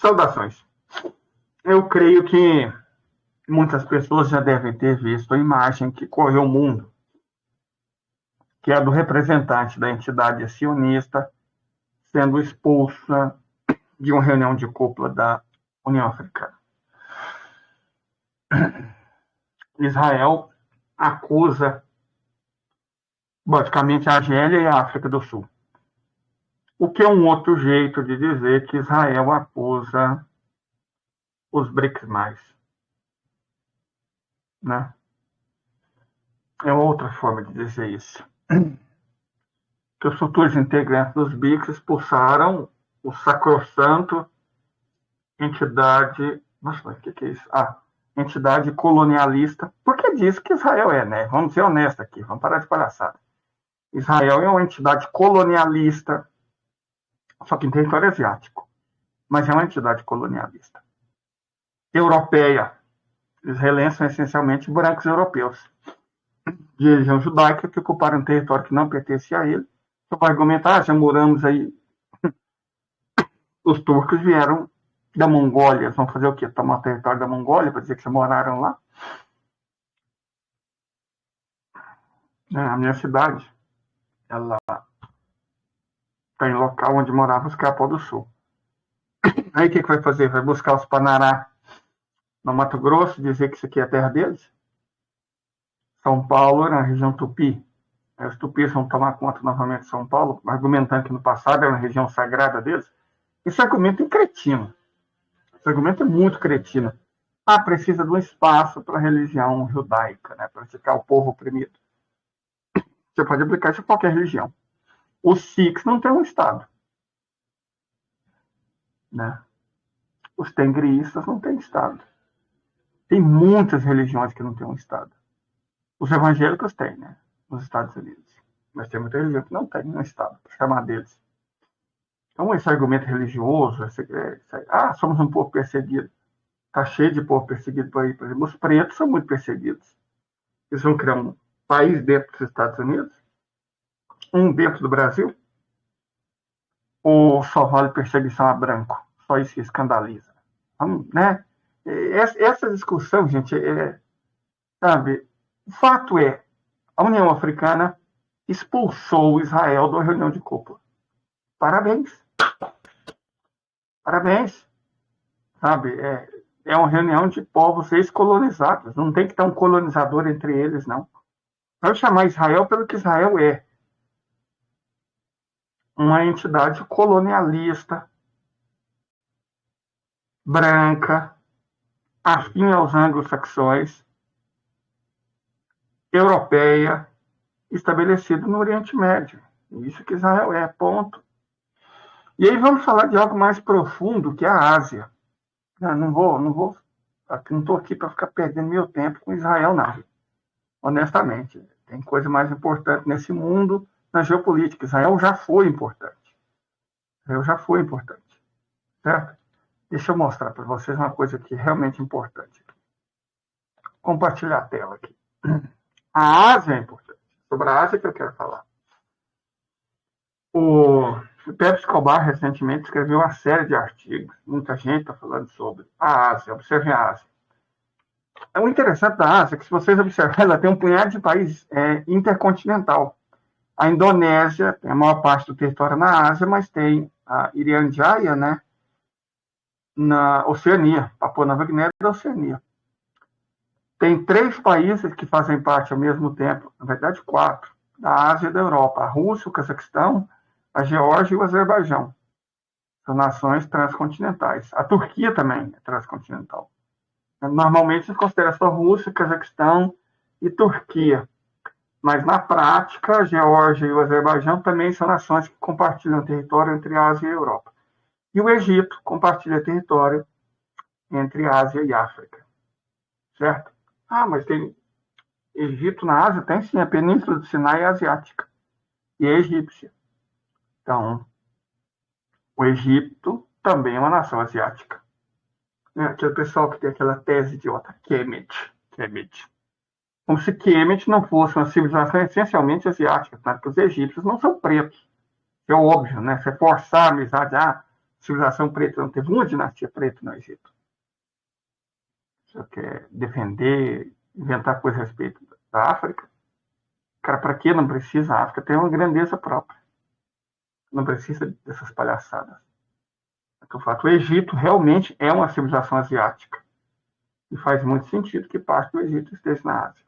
Saudações. Eu creio que muitas pessoas já devem ter visto a imagem que correu o mundo, que é a do representante da entidade sionista sendo expulsa de uma reunião de cúpula da União Africana. Israel acusa basicamente a Argélia e a África do Sul. O que é um outro jeito de dizer que Israel acusa os BRICS+, né? É outra forma de dizer isso. Que os futuros integrantes dos BRICS expulsaram o sacrossanto entidade... Nossa, o que é isso? Entidade colonialista, porque diz que Israel é, né? Vamos ser honestos aqui, vamos parar de palhaçada. Israel é uma entidade colonialista, só que em território asiático, mas é uma entidade colonialista. Europeia. Israelenses são essencialmente brancos europeus, de religião judaica, que ocuparam um território que não pertencia a ele. Você vai argumentar, já moramos aí. Os turcos vieram da Mongólia, vão fazer o quê? Tomar o território da Mongólia para dizer que já moraram lá? A minha cidade, ela está em local onde moravam os Capão do Sul. Aí o que vai fazer? Vai buscar os Panará no Mato Grosso, dizer que isso aqui é a terra deles? São Paulo era a região Tupi. Os tupis vão tomar conta novamente de São Paulo, argumentando que no passado era uma região sagrada deles. Esse argumento é cretino. Esse argumento é muito cretino. Precisa de um espaço para a religião judaica, né, para ficar o povo oprimido. Você pode aplicar isso a qualquer religião. Os Sikhs não têm um Estado. Né? Os tengriistas não têm Estado. Tem muitas religiões que não têm um Estado. Os evangélicos têm, né? Nos Estados Unidos. Mas tem muita religião que não tem um Estado, para chamar deles. Então, esse argumento religioso, somos um povo perseguido. Está cheio de povo perseguido por aí. Por exemplo, os pretos são muito perseguidos. Eles vão criar um país dentro dos Estados Unidos, um dentro do Brasil, ou só vale perseguição a branco? Só isso que escandaliza. Né? Essa discussão, gente, sabe, o fato é, a União Africana expulsou Israel da reunião de cúpula. Parabéns. Parabéns. Sabe, é uma reunião de povos ex-colonizados. Não tem que ter um colonizador entre eles, não. Vai chamar Israel pelo que Israel é. Uma entidade colonialista, branca, afim aos anglo-saxões, europeia, estabelecida no Oriente Médio. Isso que Israel é, ponto. E aí vamos falar de algo mais profundo, que é a Ásia. Não estou aqui para ficar perdendo meu tempo com Israel, não. Honestamente, tem coisa mais importante nesse mundo, na geopolítica. Israel já foi importante. Certo? Deixa eu mostrar para vocês uma coisa que é realmente importante. Compartilhar a tela aqui. A Ásia é importante. Sobre a Ásia que eu quero falar. O Pepe Escobar recentemente escreveu uma série de artigos. Muita gente está falando sobre a Ásia. Observem a Ásia. O interessante da Ásia é que, se vocês observarem, ela tem um punhado de países intercontinental. A Indonésia tem a maior parte do território na Ásia, mas tem a Irian Jaya, né, na Oceania, Papua Nova Guiné da Oceania. Tem 3 países que fazem parte ao mesmo tempo, na verdade 4, da Ásia e da Europa: a Rússia, o Cazaquistão, a Geórgia e o Azerbaijão. São nações transcontinentais. A Turquia também é transcontinental. Normalmente se considera só Rússia, Cazaquistão e Turquia. Mas, na prática, a Geórgia e o Azerbaijão também são nações que compartilham território entre a Ásia e a Europa. E o Egito compartilha território entre a Ásia e a África. Certo? Mas tem Egito na Ásia? Tem sim, a Península do Sinai é asiática. E é egípcia. Então, o Egito também é uma nação asiática. Aquele pessoal que tem aquela tese idiota, Kemet. Como se Kemet não fosse uma civilização essencialmente asiática, tá? Porque os egípcios não são pretos. É óbvio, né? Você forçar a amizade, civilização preta não teve uma dinastia preta no Egito. Você quer defender, inventar coisa a respeito da África? Cara, para que não precisa? A África tem uma grandeza própria. Não precisa dessas palhaçadas. Então, o fato, o Egito realmente é uma civilização asiática. E faz muito sentido que parte do Egito esteja na Ásia.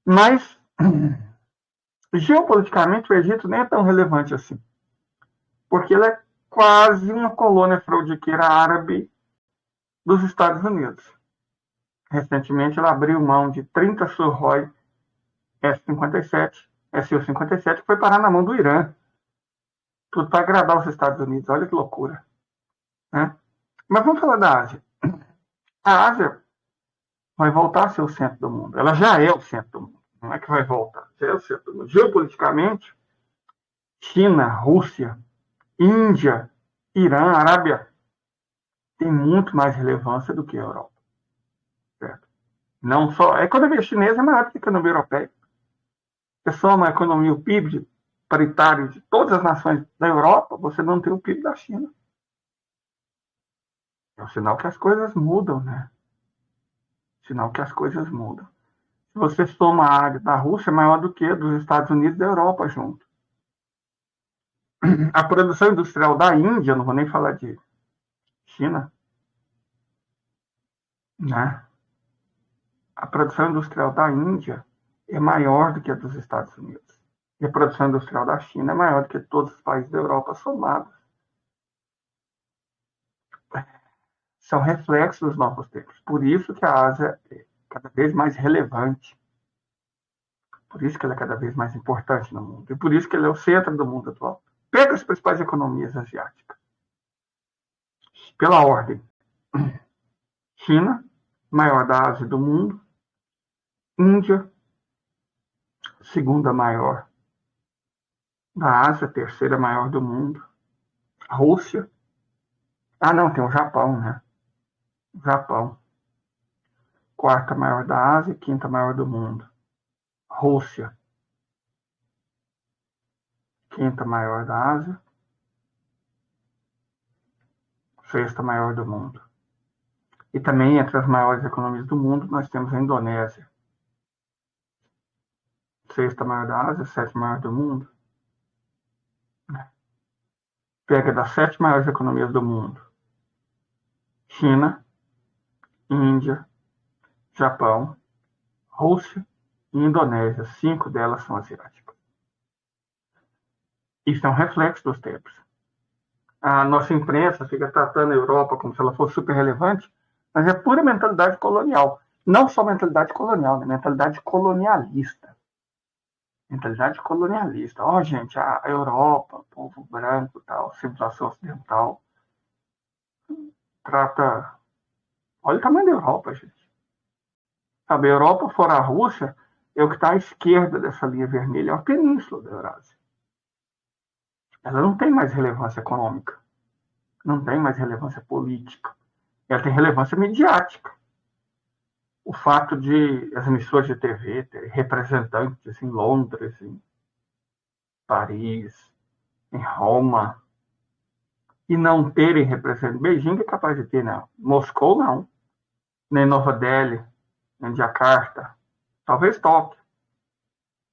Mas, geopoliticamente, o Egito nem é tão relevante assim. Porque ele é quase uma colônia fraudiqueira árabe dos Estados Unidos. Recentemente, ela abriu mão de 30 Sukhoi Su-57, que foi parar na mão do Irã. Tudo para agradar os Estados Unidos. Olha que loucura. Né? Mas vamos falar da Ásia. A Ásia vai voltar a ser o centro do mundo. Ela já é o centro do mundo. Não é que vai voltar. Já é o centro do mundo. Geopoliticamente, China, Rússia, Índia, Irã, Arábia tem muito mais relevância do que a Europa. Certo? Não só. A economia chinesa é maior do que a economia europeia. Você soma a economia, o PIB paritário de todas as nações da Europa, você não tem o PIB da China. É um sinal que as coisas mudam, né? Sinal que as coisas mudam. Se você soma a área da Rússia, é maior do que a dos Estados Unidos e da Europa junto. A produção industrial da Índia, não vou nem falar de China, né? A produção industrial da Índia é maior do que a dos Estados Unidos. E a produção industrial da China é maior do que todos os países da Europa somados. São reflexos dos novos tempos. Por isso que a Ásia é cada vez mais relevante. Por isso que ela é cada vez mais importante no mundo. E por isso que ela é o centro do mundo atual. Pega as principais economias asiáticas. Pela ordem. China, maior da Ásia do mundo. Índia, segunda maior da Ásia, terceira maior do mundo. Rússia. Ah, não, tem o Japão, né? Japão. Quarta maior da Ásia, quinta maior do mundo. Rússia. Quinta maior da Ásia. Sexta maior do mundo. E também, entre as maiores economias do mundo, nós temos a Indonésia. Sexta maior da Ásia, sétima maior do mundo. Pega das 7 maiores economias do mundo. China, Índia, Japão, Rússia e Indonésia. 5 delas são asiáticas. Isso é um reflexo dos tempos. A nossa imprensa fica tratando a Europa como se ela fosse super relevante, mas é pura mentalidade colonial. Não só mentalidade colonial, né? Mentalidade colonialista. Mentalidade colonialista. Ó, gente, a Europa, povo branco, tal, civilização ocidental, trata... Olha o tamanho da Europa, gente. Sabe, a Europa, fora a Rússia, é o que está à esquerda dessa linha vermelha, é a península da Eurásia. Ela não tem mais relevância econômica, não tem mais relevância política, ela tem relevância midiática. O fato de as emissoras de TV terem representantes em Londres, em Paris, em Roma, e não terem representantes. Beijing é capaz de ter, não. Moscou, não. Nem Nova Delhi, nem Jakarta. Talvez Tóquio.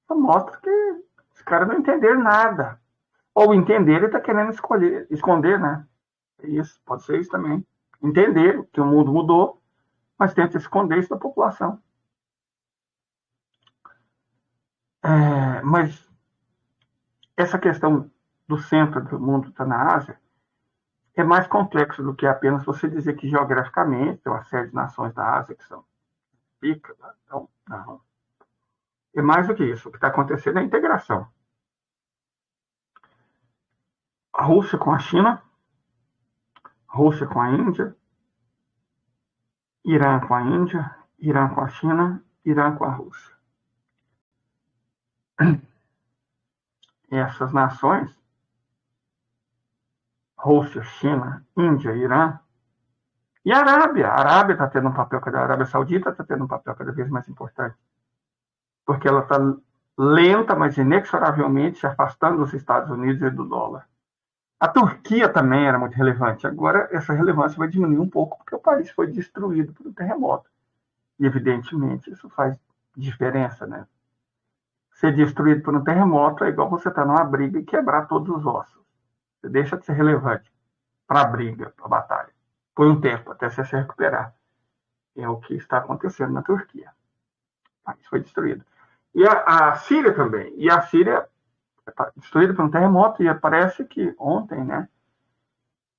Só mostra que os caras não entenderam nada. Ou entenderam e está querendo esconder, né? Isso, pode ser isso também. Entenderam que o mundo mudou, mas tenta esconder isso da população. Mas essa questão do centro do mundo está na Ásia é mais complexo do que apenas você dizer que geograficamente tem uma série de nações da Ásia que são pica. Então, não. É mais do que isso. O que está acontecendo é a integração. A Rússia com a China, Rússia com a Índia, Irã com a Índia, Irã com a China, Irã com a Rússia. Essas nações, Rússia, China, Índia, Irã, e a Arábia. A Arábia está tendo um papel, a Arábia Saudita está tendo um papel cada vez mais importante. Porque ela está lenta, mas inexoravelmente se afastando dos Estados Unidos e do dólar. A Turquia também era muito relevante. Agora, essa relevância vai diminuir um pouco, porque o país foi destruído por um terremoto. E, evidentemente, isso faz diferença, né? Ser destruído por um terremoto é igual você estar numa briga e quebrar todos os ossos. Você deixa de ser relevante para a briga, para a batalha, por um tempo, até você se recuperar. É o que está acontecendo na Turquia. O país foi destruído. E a Síria também. E a Síria está destruída por um terremoto, e parece que ontem, né,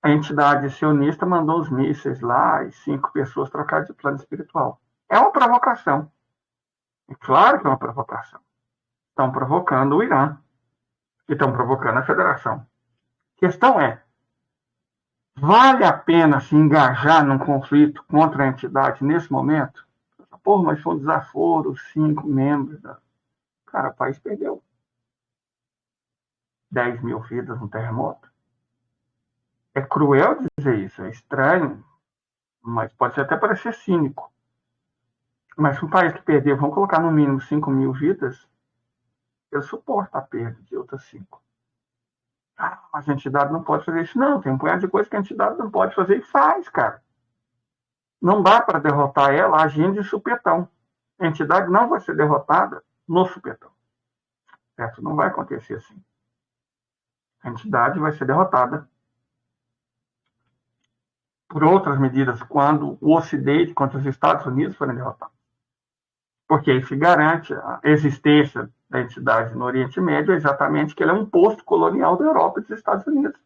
a entidade sionista mandou os mísseis lá e 5 pessoas trocaram de plano espiritual. É uma provocação. É claro que é uma provocação. Estão provocando o Irã e estão provocando a federação. A questão é, vale a pena se engajar num conflito contra a entidade nesse momento? Pô, mas foi um desaforo, 5 membros. Cara, o país perdeu 10 mil vidas no terremoto. É cruel dizer isso, é estranho, mas pode até parecer cínico. Mas um país que perdeu, vamos colocar no mínimo 5 mil vidas, ele suporta a perda de outras 5. Ah, mas a entidade não pode fazer isso. Não, tem um punhado de coisa que a entidade não pode fazer e faz, cara. Não dá para derrotar ela agindo de supetão. A entidade não vai ser derrotada no supetão. Certo? Não vai acontecer assim. A entidade vai ser derrotada por outras medidas quando o Ocidente, quando os Estados Unidos forem derrotados. Porque isso garante a existência da entidade no Oriente Médio, exatamente que ele é um posto colonial da Europa e dos Estados Unidos.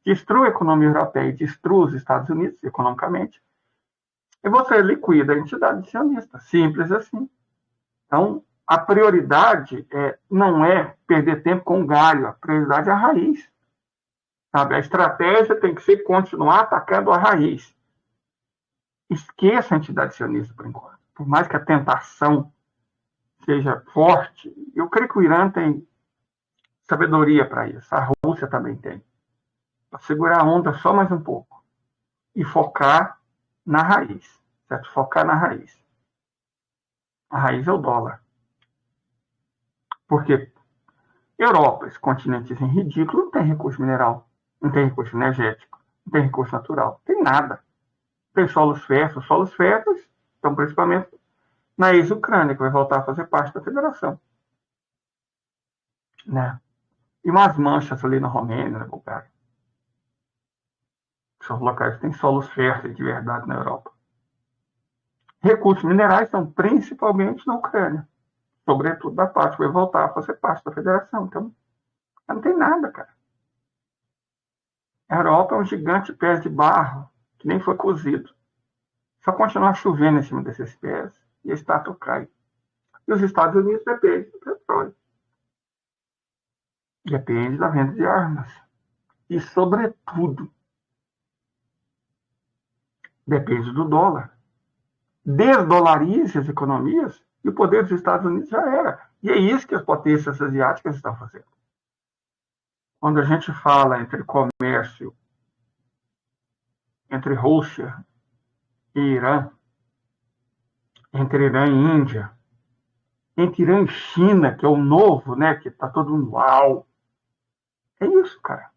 Destrua a economia europeia e destrua os Estados Unidos economicamente, e você liquida a entidade sionista. Simples assim. Então, a prioridade não é perder tempo com o galho, a prioridade é a raiz. Sabe? A estratégia tem que ser continuar atacando a raiz. Esqueça a entidade sionista por enquanto. Por mais que a tentação seja forte, eu creio que o Irã tem sabedoria para isso. A Rússia também tem. Para segurar a onda só mais um pouco. E focar na raiz. Certo? Focar na raiz. A raiz é o dólar. Porque Europa, esse continente assim, ridículo, não tem recurso mineral, não tem recurso energético, não tem recurso natural, não tem nada. Tem solos férteis, os solos férteis estão principalmente na ex-Ucrânia, que vai voltar a fazer parte da federação. Né? E umas manchas ali na Romênia, na Bulgária. São locais que têm solos férteis de verdade na Europa. Recursos minerais estão principalmente na Ucrânia, sobretudo da parte que vai voltar a fazer parte da federação. Então, não tem nada, cara. A Europa é um gigante pé de barro, que nem foi cozido. Só continuar chovendo em cima desses pés e a estátua cai. E os Estados Unidos dependem do petróleo. Depende da venda de armas. E, sobretudo, depende do dólar. Desdolarize as economias e o poder dos Estados Unidos já era. E é isso que as potências asiáticas estão fazendo. Quando a gente fala entre comércio entre Rússia e Irã, entre Irã e Índia, entre Irã e China, que é o novo, né, que está todo mundo, uau. É isso, cara.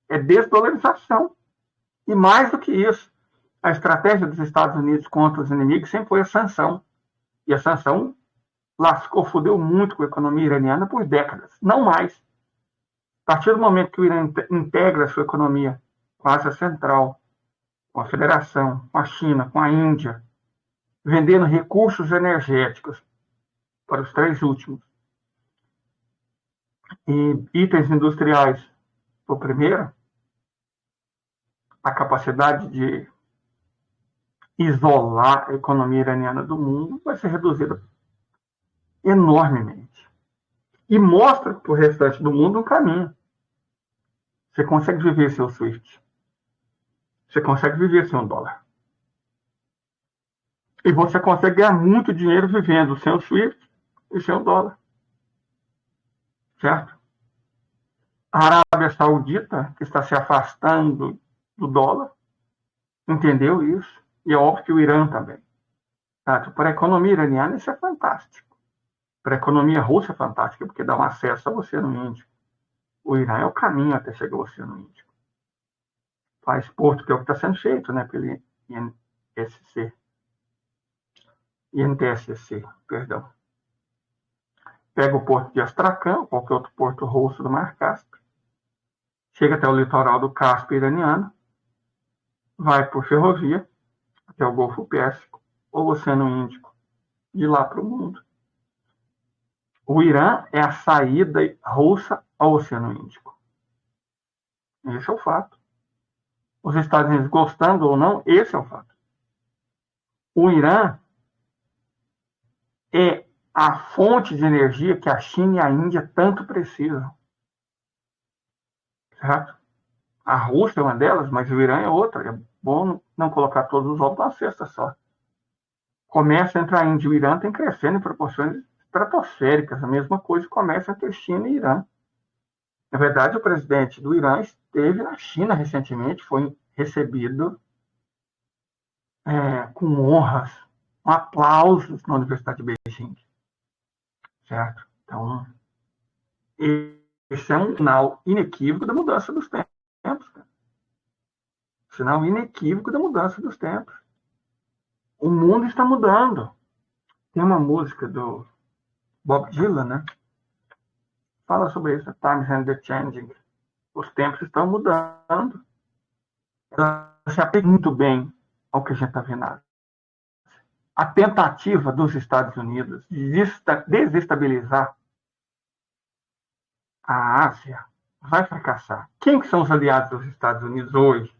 É desdolarização. E mais do que isso, a estratégia dos Estados Unidos contra os inimigos sempre foi a sanção. E a sanção lascou, fudeu muito com a economia iraniana por décadas, não mais. A partir do momento que o Irã integra a sua economia com a Ásia Central, com a Federação, com a China, com a Índia, vendendo recursos energéticos para os 3 últimos, e itens industriais para o primeiro, a capacidade de isolar a economia iraniana do mundo vai ser reduzida enormemente. E mostra para o restante do mundo um caminho. Você consegue viver sem o SWIFT. Você consegue viver sem o dólar. E você consegue ganhar muito dinheiro vivendo sem o SWIFT e sem o dólar. Certo? A Arábia Saudita, que está se afastando do dólar, entendeu isso. E é óbvio que o Irã também. Certo? Para a economia iraniana, isso é fantástico. Para a economia russa é fantástico, porque dá um acesso a você no Índico. O Irã é o caminho até chegar ao Oceano Índico. Faz porto, que é o que está sendo feito, né, pelo INTSC, perdão. Pega o porto de Astracan, qualquer outro porto russo do Mar Cáspio, chega até o litoral do Cáspio iraniano, vai por ferrovia até o Golfo Pérsico ou o Oceano Índico, de lá para o mundo. O Irã é a saída russa ao Oceano Índico. Esse é o fato. Os Estados Unidos, gostando ou não, esse é o fato. O Irã é a fonte de energia que a China e a Índia tanto precisam. Certo? A Rússia é uma delas, mas o Irã é outra. É bom não colocar todos os ovos na cesta só. O comércio entre a Índia e o Irã tem crescendo em proporções estratosféricas. A mesma coisa começa entre China e Irã. Na verdade, o presidente do Irã esteve na China recentemente, foi recebido com honras, com aplausos na Universidade de Beijing. Certo? Então, esse é um sinal inequívoco da mudança dos tempos. Cara. Sinal inequívoco da mudança dos tempos. O mundo está mudando. Tem uma música do Bob Dylan, né? Fala sobre isso. Times and the changing. Os tempos estão mudando. Ela se aplica muito bem ao que a gente está vendo. A tentativa dos Estados Unidos de desestabilizar a Ásia vai fracassar. Quem que são os aliados dos Estados Unidos hoje?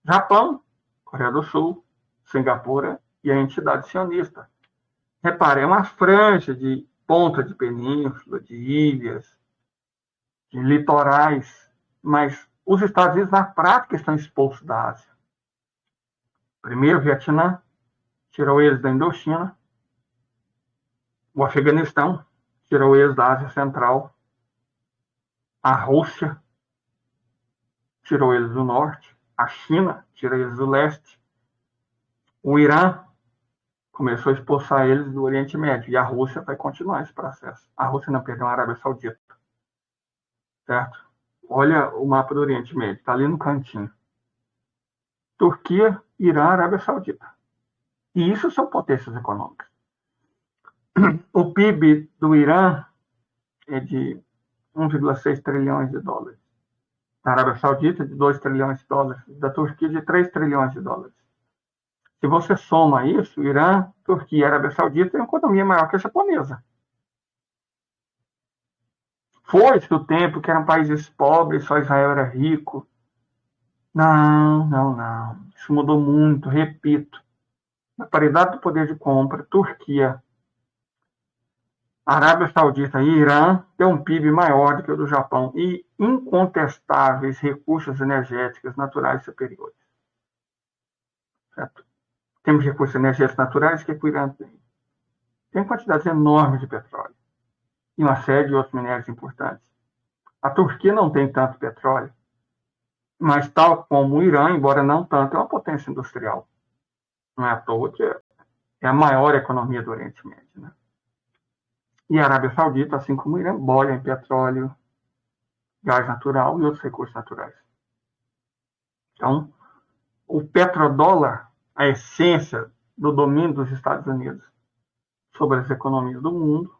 Japão, Coreia do Sul, Singapura e a entidade sionista. Repare, é uma franja de ponta de península, de ilhas, de litorais, mas os Estados Unidos, na prática, estão expulsos da Ásia. Primeiro, o Vietnã, tirou eles da Indochina. O Afeganistão, tirou eles da Ásia Central. A Rússia, tirou eles do norte. A China, tirou eles do leste. O Irã começou a expulsar eles do Oriente Médio. E a Rússia vai continuar esse processo. A Rússia não perdeu a Arábia Saudita. Certo? Olha o mapa do Oriente Médio. Está ali no cantinho. Turquia, Irã, Arábia Saudita. E isso são potências econômicas. O PIB do Irã é de 1,6 trilhões de dólares. Da Arábia Saudita, de 2 trilhões de dólares. Da Turquia, de 3 trilhões de dólares. Se você soma isso, Irã, Turquia e Arábia Saudita têm uma economia maior que a japonesa. Foi-se o tempo que eram países pobres, só Israel era rico. Não. Isso mudou muito, repito. Na paridade do poder de compra, Turquia, Arábia Saudita e Irã têm um PIB maior do que o do Japão e incontestáveis recursos energéticos naturais superiores. Certo? Temos recursos energéticos naturais que o Irã tem. Tem quantidades enormes de petróleo e uma série de outros minérios importantes. A Turquia não tem tanto petróleo, mas tal como o Irã, embora não tanto, é uma potência industrial. Não é à toa que é a maior economia do Oriente Médio. Né? E a Arábia Saudita, assim como o Irã, boia em petróleo, gás natural e outros recursos naturais. Então, o petrodólar, a essência do domínio dos Estados Unidos sobre as economias do mundo,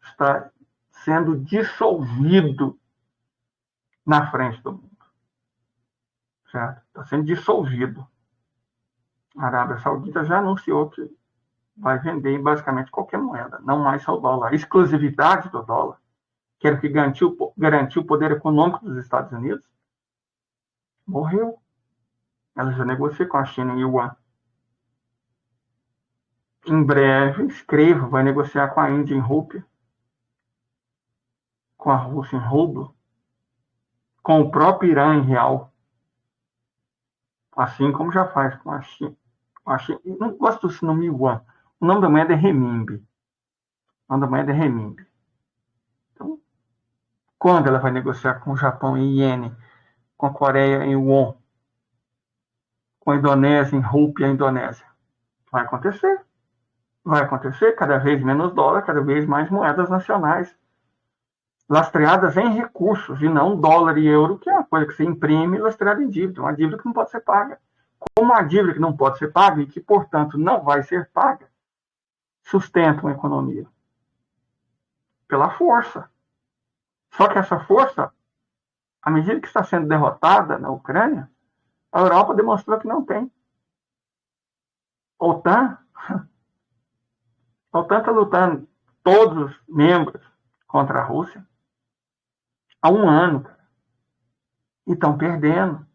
está sendo dissolvido na frente do mundo. Certo? Está sendo dissolvido. A Arábia Saudita já anunciou que vai vender em basicamente qualquer moeda, não mais só o dólar. A exclusividade do dólar, que era o que garantiu o poder econômico dos Estados Unidos, morreu. Ela já negocia com a China em yuan. Em breve, escreva, vai negociar com a Índia em rúpia, com a Rússia em rublo, com o próprio Irã em real, assim como já faz com a China. Não gosto do nome yuan. O nome da moeda é renminbi. Então, quando ela vai negociar com o Japão em iene, com a Coreia em won, com a Indonésia em rúpia indonésia? Vai acontecer cada vez menos dólar, cada vez mais moedas nacionais lastreadas em recursos e não dólar e euro, que é uma coisa que você imprime lastreada em dívida, uma dívida que não pode ser paga. Como uma dívida que não pode ser paga e que, portanto, não vai ser paga, sustenta uma economia pela força. Só que essa força, à medida que está sendo derrotada na Ucrânia, a Europa demonstrou que não tem. A OTAN está lutando, todos os membros, contra a Rússia há um ano, cara. E estão perdendo.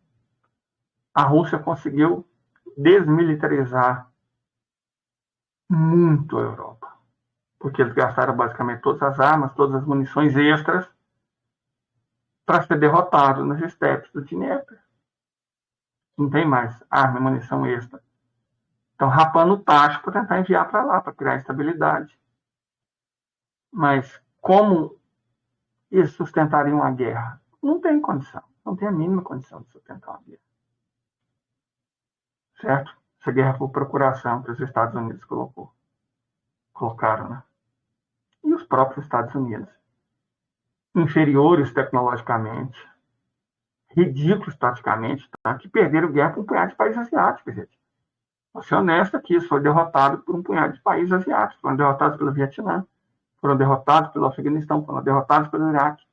A Rússia conseguiu desmilitarizar muito a Europa. Porque eles gastaram basicamente todas as armas, todas as munições extras para ser derrotados nos estepes do Dnieper. Não tem mais arma e munição extra. Estão rapando o tacho para tentar enviar para lá, para criar estabilidade. Mas como eles sustentariam a guerra? Não tem condição. Não tem a mínima condição de sustentar uma guerra. Certo? Essa guerra por procuração que os Estados Unidos colocaram, né? E os próprios Estados Unidos, inferiores tecnologicamente, ridículos praticamente, tá? Que perderam guerra para um punhado de países asiáticos, gente. Vou ser honesto aqui, isso foi derrotado por um punhado de países asiáticos, foram derrotados pelo Vietnã, foram derrotados pelo Afeganistão, foram derrotados pelo Iraque,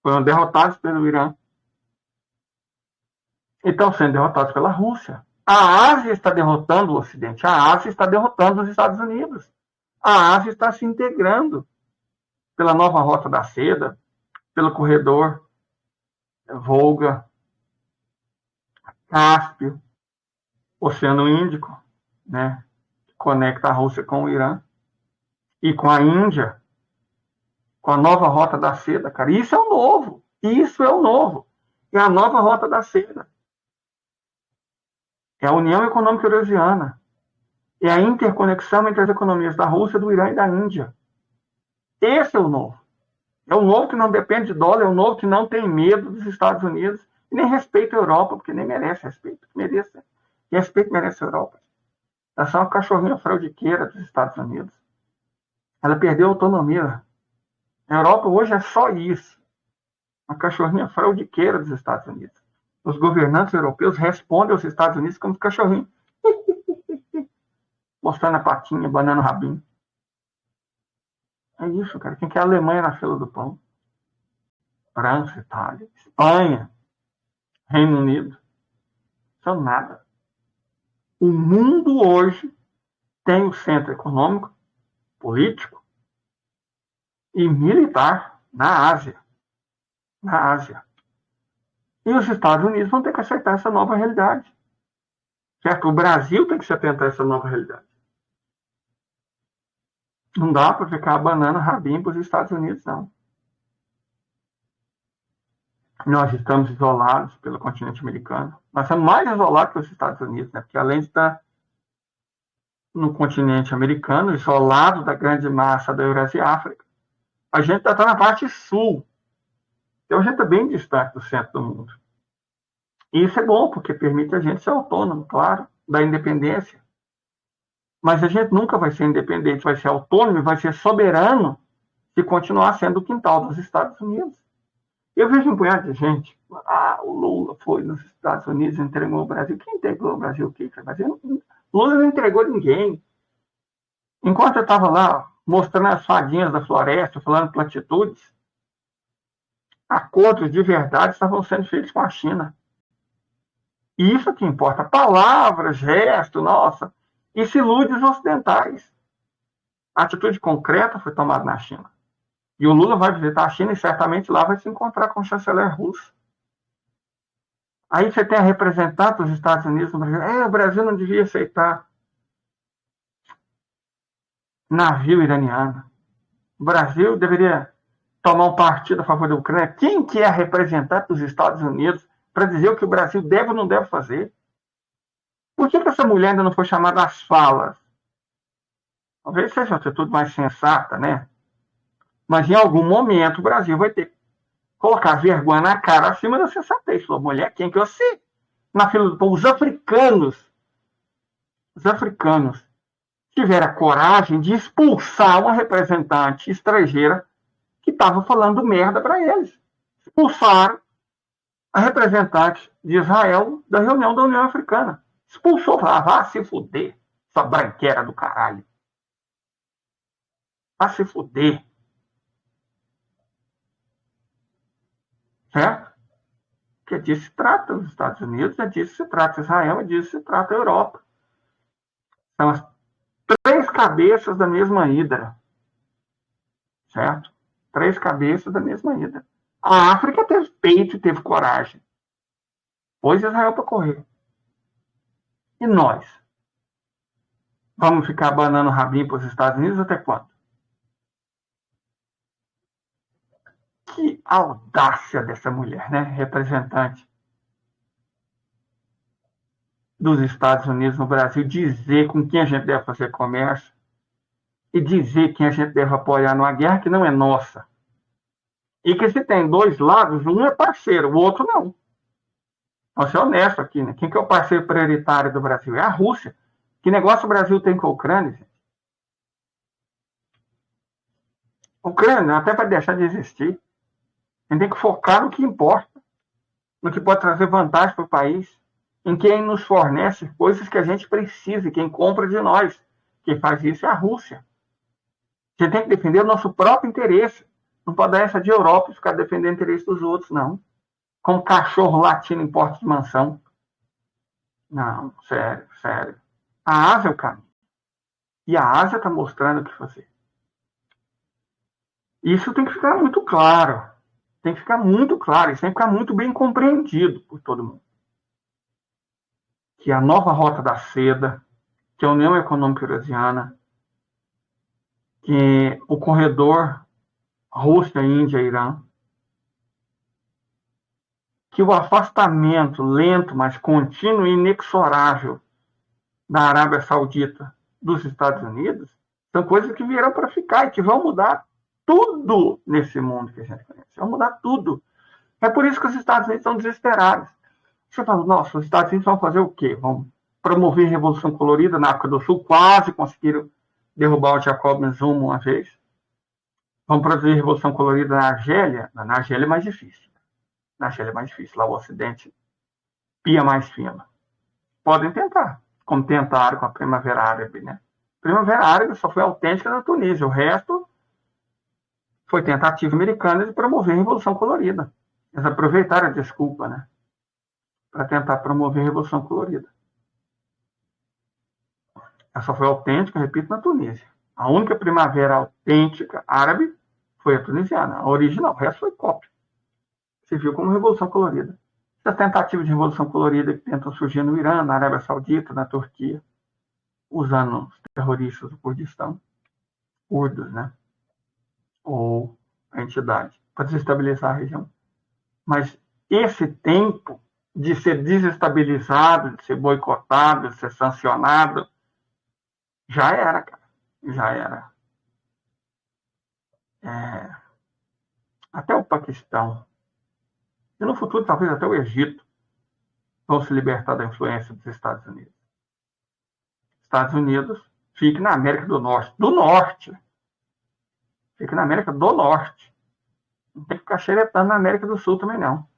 foram derrotados pelo Irã, e estão sendo derrotados pela Rússia. A Ásia está derrotando o Ocidente, a Ásia está derrotando os Estados Unidos, a Ásia está se integrando pela nova Rota da Seda, pelo corredor Volga, Cáspio, Oceano Índico, né, que conecta a Rússia com o Irã, e com a Índia, com a nova Rota da Seda, cara. Isso é o novo. Isso é o novo. É a nova Rota da Seda. É a União Econômica Eurasiana. É a interconexão entre as economias da Rússia, do Irã e da Índia. Esse é o novo. É o novo que não depende de dólar, é o novo que não tem medo dos Estados Unidos e nem respeita a Europa, porque nem merece respeito. Merece. E respeito merece a Europa. Ela é uma cachorrinha fraudiqueira dos Estados Unidos. Ela perdeu a autonomia. A Europa hoje é só isso. Uma cachorrinha fraudiqueira dos Estados Unidos. Os governantes europeus respondem aos Estados Unidos como cachorrinho. Mostrando a patinha, banando o rabinho. É isso, cara. Quem quer a Alemanha na fila do pão? França, Itália, Espanha, Reino Unido. São nada. O mundo hoje tem o centro econômico, político e militar na Ásia. Na Ásia. E os Estados Unidos vão ter que aceitar essa nova realidade. Certo? O Brasil tem que se atentar a essa nova realidade. Não dá para ficar abanando rabinho para os Estados Unidos, não. Nós estamos isolados pelo continente americano. Nós estamos mais isolados que os Estados Unidos, né? Porque além de estar no continente americano, isolado da grande massa da Eurásia e África, a gente está na parte sul. Então a gente está bem distante do centro do mundo. E isso é bom, porque permite a gente ser autônomo, claro, da independência. Mas a gente nunca vai ser independente, vai ser autônomo e vai ser soberano se continuar sendo o quintal dos Estados Unidos. Eu vejo um punhado de gente, o Lula foi nos Estados Unidos e entregou o Brasil. Quem entregou o Brasil? O que? Lula não entregou ninguém. Enquanto eu estava lá mostrando as fadinhas da floresta, falando platitudes, acordos de verdade estavam sendo feitos com a China. E isso que importa. Palavras, gestos, nossa, isso ilude os ocidentais. A atitude concreta foi tomada na China. E o Lula vai visitar a China e certamente lá vai se encontrar com o chanceler russo. Aí você tem a representante dos Estados Unidos no Brasil. O Brasil não devia aceitar navio iraniano. O Brasil deveria tomar um partido a favor da Ucrânia. Quem que é a representante dos Estados Unidos para dizer o que o Brasil deve ou não deve fazer? Por que essa mulher ainda não foi chamada às falas? Talvez seja uma atitude mais sensata, né? Mas em algum momento o Brasil vai ter que colocar vergonha na cara acima da sensatez. Falou, mulher, quem que você? Na fila do povo, os africanos tiveram a coragem de expulsar uma representante estrangeira que estava falando merda para eles. Expulsaram a representante de Israel da reunião da União Africana. Expulsou, falava, vá se fuder, sua branqueira do caralho. Vá se fuder. Certo? Porque disso se trata os Estados Unidos, é disso se trata Israel, é disso se trata a Europa. São as três cabeças da mesma hidra. Certo? Três cabeças da mesma hidra. A África teve peito e teve coragem. Pôs Israel para correr. E nós? Vamos ficar abanando o rabinho para os Estados Unidos até quando? Que audácia dessa mulher, né? Representante dos Estados Unidos no Brasil, dizer com quem a gente deve fazer comércio e dizer quem a gente deve apoiar numa guerra que não é nossa. E que se tem dois lados, um é parceiro, o outro não. Vamos ser honestos aqui, né? Quem que é o parceiro prioritário do Brasil? É a Rússia. Que negócio o Brasil tem com a Ucrânia, gente? A Ucrânia, até para deixar de existir, a gente tem que focar no que importa, no que pode trazer vantagem para o país, em quem nos fornece coisas que a gente precisa, quem compra de nós. Quem faz isso é a Rússia. A gente tem que defender o nosso próprio interesse. Não pode dar essa de Europa e ficar defendendo o interesse dos outros, não. Como cachorro latindo em porta de mansão. Não, sério, sério. A Ásia é o caminho. E a Ásia está mostrando o que fazer. Isso tem que ficar muito claro. Tem que ficar muito claro. Isso tem que ficar muito bem compreendido por todo mundo. Que a nova Rota da Seda, que a União Econômica Eurasiana, que o corredor Rússia, Índia, Irã, que o afastamento lento, mas contínuo e inexorável da Arábia Saudita dos Estados Unidos são coisas que vieram para ficar e que vão mudar tudo nesse mundo que a gente conhece. Vão mudar tudo. É por isso que os Estados Unidos estão desesperados. Você fala, nossa, os Estados Unidos vão fazer o quê? Vão promover a Revolução Colorida na África do Sul, quase conseguiram derrubar o Jacob Zuma uma vez. Vão produzir a Revolução Colorida na Argélia. Na Argélia é mais difícil. Na Argélia é mais difícil. Lá o Ocidente pia mais fino. Podem tentar, como tentaram com a Primavera Árabe, né? A Primavera Árabe só foi autêntica na Tunísia. O resto foi tentativa americana de promover a Revolução Colorida. Eles aproveitaram a desculpa, né? Para tentar promover a Revolução Colorida. Ela só foi autêntica, repito, na Tunísia. A única primavera autêntica árabe foi a tunisiana, a original. O resto foi cópia. Se viu como Revolução Colorida. Essas tentativas de Revolução Colorida que tentam surgir no Irã, na Arábia Saudita, na Turquia, usando os terroristas do Kurdistão, curdos, né? Ou a entidade, para desestabilizar a região. Mas esse tempo de ser desestabilizado, de ser boicotado, de ser sancionado, já era, cara. Já era. Até o Paquistão, e no futuro talvez até o Egito, vão se libertar da influência dos Estados Unidos. Estados Unidos fique na América do Norte. Do Norte. Fique na América do Norte. Não tem que ficar xeretando na América do Sul também, não.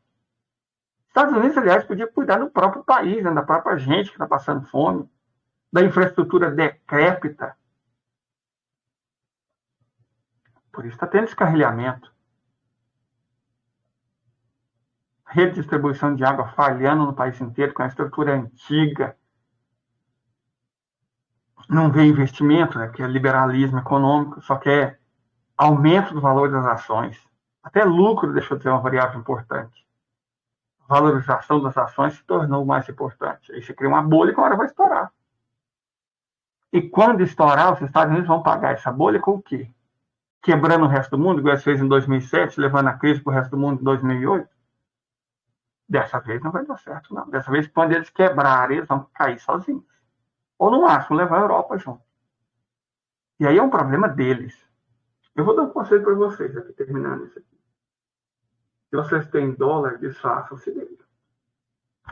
Estados Unidos, aliás, podia cuidar do próprio país, né, da própria gente que está passando fome, da infraestrutura decrépita. Por isso está tendo descarrilhamento. Rede de distribuição de água falhando no país inteiro, com a estrutura antiga. Não vê investimento, né, que é liberalismo econômico, só quer aumento do valor das ações. Até lucro deixou de ser uma variável importante. A valorização das ações se tornou mais importante. Aí você cria uma bolha que uma hora vai estourar. E quando estourar, os Estados Unidos vão pagar essa bolha com o quê? Quebrando o resto do mundo, igual eles fez em 2007, levando a crise para o resto do mundo em 2008? Dessa vez não vai dar certo, não. Dessa vez, quando eles quebrarem, eles vão cair sozinhos. Ou, no máximo, levar a Europa junto. E aí é um problema deles. Eu vou dar um conselho para vocês, aqui, terminando isso aqui. Se vocês têm dólar, desfaçam-se dele.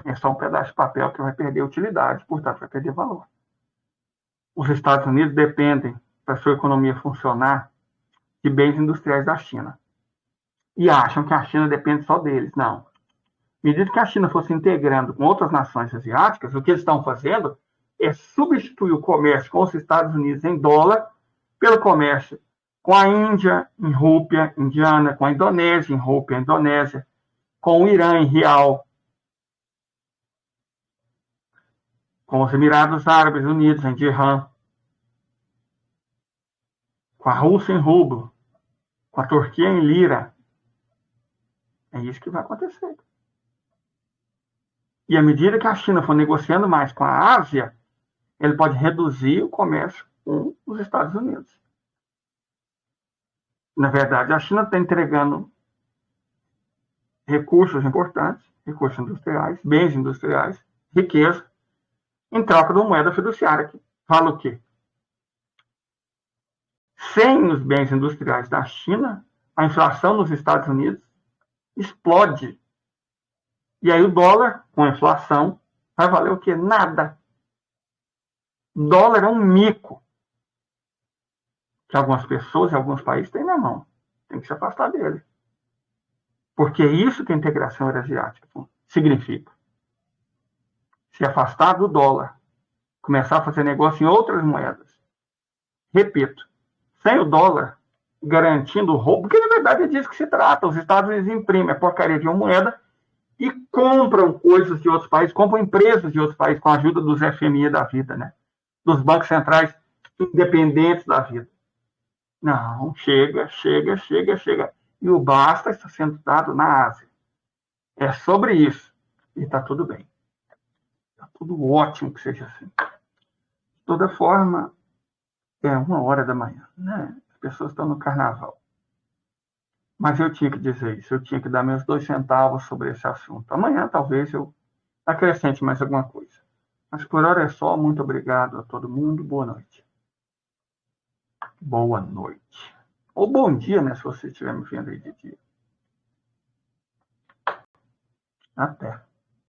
É só um pedaço de papel que vai perder utilidade, portanto, vai perder valor. Os Estados Unidos dependem, para a sua economia funcionar, de bens industriais da China. e acham que a China depende só deles. Não. À medida que a China fosse integrando com outras nações asiáticas, o que eles estão fazendo é substituir o comércio com os Estados Unidos em dólar pelo comércio com a Índia em rúpia indiana, com a Indonésia em rúpia indonésia, com o Irã em real, com os Emirados Árabes Unidos em dirham, com a Rússia em rublo, com a Turquia em lira. É isso que vai acontecer. E à medida que a China for negociando mais com a Ásia, ele pode reduzir o comércio com os Estados Unidos. Na verdade, a China está entregando recursos importantes, recursos industriais, bens industriais, riqueza, em troca de uma moeda fiduciária que fala o quê? Sem os bens industriais da China, a inflação nos Estados Unidos explode. E aí o dólar, com a inflação, vai valer o quê? Nada. Dólar é um mico que algumas pessoas e alguns países têm na mão. Tem que se afastar dele. Porque é isso que a integração eurasiática significa. Se afastar do dólar, começar a fazer negócio em outras moedas. Repito, sem o dólar garantindo o roubo, porque na verdade é disso que se trata. Os Estados Unidos imprimem a porcaria de uma moeda e compram coisas de outros países, compram empresas de outros países com a ajuda dos FMI da vida, né? Dos bancos centrais independentes da vida. Não, chega. E o basta está sendo dado na Ásia. É sobre isso. E está tudo bem. Está tudo ótimo que seja assim. De toda forma, é 1h da manhã, né? As pessoas estão no carnaval. Mas eu tinha que dizer isso, eu tinha que dar meus 2 centavos sobre esse assunto. Amanhã talvez eu acrescente mais alguma coisa. Mas por hora é só. Muito obrigado a todo mundo. Boa noite. Boa noite. Ou bom dia, né? Se você estiver me vendo aí de dia. Até.